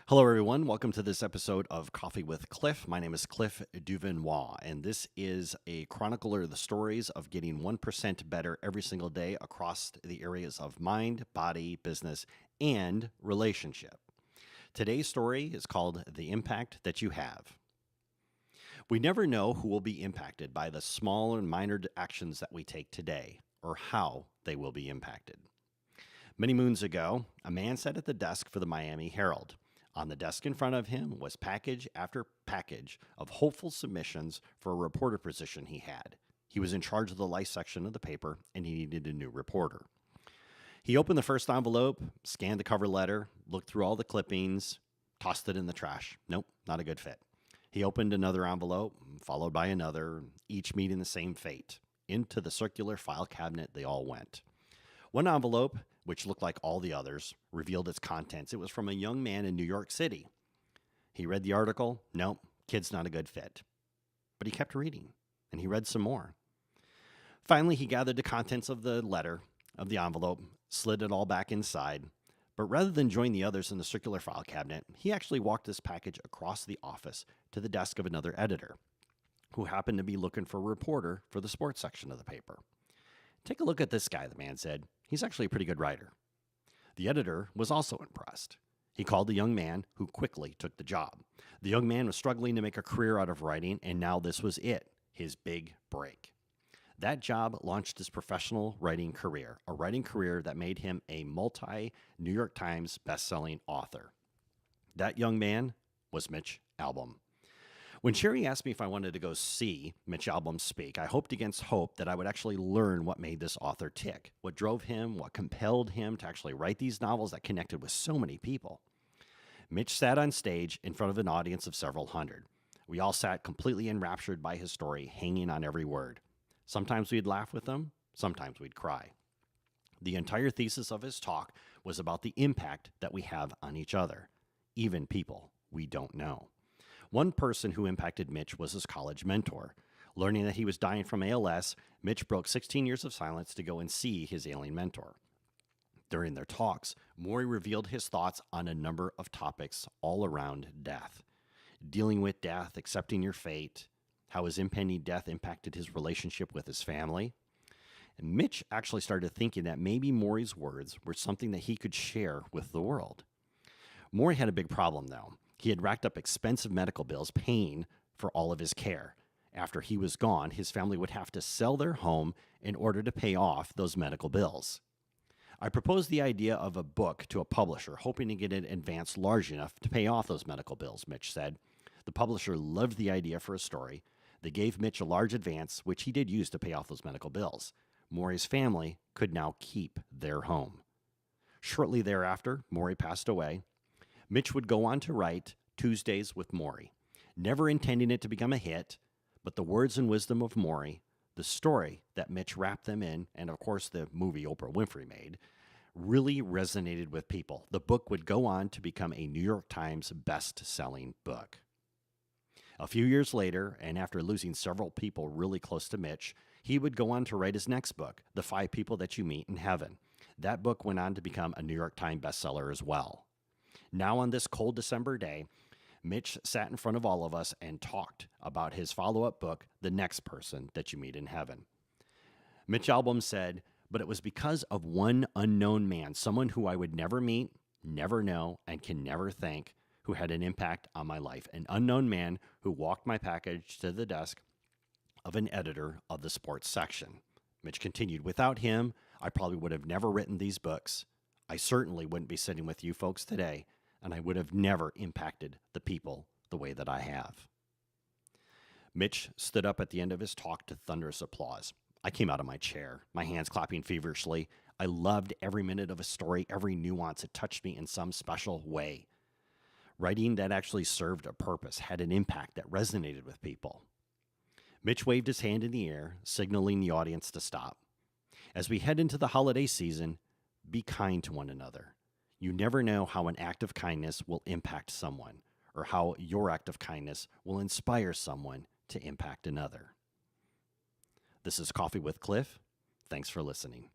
Hello, everyone. Welcome to this episode of Coffee with Cliff. My name is Cliff Duvenois, and this is a chronicler of the stories of getting 1% better every single day across the areas of mind, body, business, and relationship. Today's story is called The Impact That You Have. We never know who will be impacted by the small and minor actions that we take today, or how they will be impacted. Many moons ago, a man sat at the desk for the Miami Herald. On the desk in front of him was package after package of hopeful submissions for a reporter position he had. He was in charge of the life section of the paper, and he needed a new reporter. He opened the first envelope, scanned the cover letter, looked through all the clippings, tossed it in the trash. Nope, not a good fit. He opened another envelope, followed by another, each meeting the same fate. Into the circular file cabinet they all went. One envelope, which looked like all the others, revealed its contents. It was from a young man in New York City. He read the article. Nope, kid's not a good fit. But he kept reading, and he read some more. Finally, he gathered the contents of the letter, of the envelope, slid it all back inside. But rather than join the others in the circular file cabinet, he actually walked this package across the office to the desk of another editor, who happened to be looking for a reporter for the sports section of the paper. "Take a look at this guy," the man said. "He's actually a pretty good writer." The editor was also impressed. He called the young man, who quickly took the job. The young man was struggling to make a career out of writing, and now this was it, his big break. That job launched his professional writing career, a writing career that made him a multi-New York Times best-selling author. That young man was Mitch Albom. When Sherry asked me if I wanted to go see Mitch Albom speak, I hoped against hope that I would actually learn what made this author tick, what drove him, what compelled him to actually write these novels that connected with so many people. Mitch sat on stage in front of an audience of several hundred. We all sat completely enraptured by his story, hanging on every word. Sometimes we'd laugh with him, sometimes we'd cry. The entire thesis of his talk was about the impact that we have on each other, even people we don't know. One person who impacted Mitch was his college mentor. Learning that he was dying from ALS, Mitch broke 16 years of silence to go and see his ailing mentor. During their talks, Maury revealed his thoughts on a number of topics all around death. Dealing with death, accepting your fate, how his impending death impacted his relationship with his family. And Mitch actually started thinking that maybe Maury's words were something that he could share with the world. Maury had a big problem, though. He had racked up expensive medical bills paying for all of his care. After he was gone, his family would have to sell their home in order to pay off those medical bills. I proposed the idea of a book to a publisher, hoping to get an advance large enough to pay off those medical bills, Mitch said. The publisher loved the idea for a story. They gave Mitch a large advance, which he did use to pay off those medical bills. Maury's family could now keep their home. Shortly thereafter, Maury passed away. Mitch would go on to write Tuesdays with Maury, never intending it to become a hit, but the words and wisdom of Maury, the story that Mitch wrapped them in, and of course the movie Oprah Winfrey made, really resonated with people. The book would go on to become a New York Times best-selling book. A few years later, and after losing several people really close to Mitch, he would go on to write his next book, The 5 People That You Meet in Heaven. That book went on to become a New York Times bestseller as well. Now on this cold December day, Mitch sat in front of all of us and talked about his follow-up book, The Next Person That You Meet in Heaven. Mitch Albom said, "But it was because of one unknown man, someone who I would never meet, never know, and can never thank, who had an impact on my life. An unknown man who walked my package to the desk of an editor of the sports section." Mitch continued, "Without him, I probably would have never written these books. I certainly wouldn't be sitting with you folks today, and I would have never impacted the people the way that I have." Mitch stood up at the end of his talk to thunderous applause. I came out of my chair, my hands clapping feverishly. I loved every minute of his story, every nuance. It touched me in some special way. Writing that actually served a purpose, had an impact that resonated with people. Mitch waved his hand in the air, signaling the audience to stop. As we head into the holiday season, be kind to one another. You never know how an act of kindness will impact someone, or how your act of kindness will inspire someone to impact another. This is Coffee with Cliff. Thanks for listening.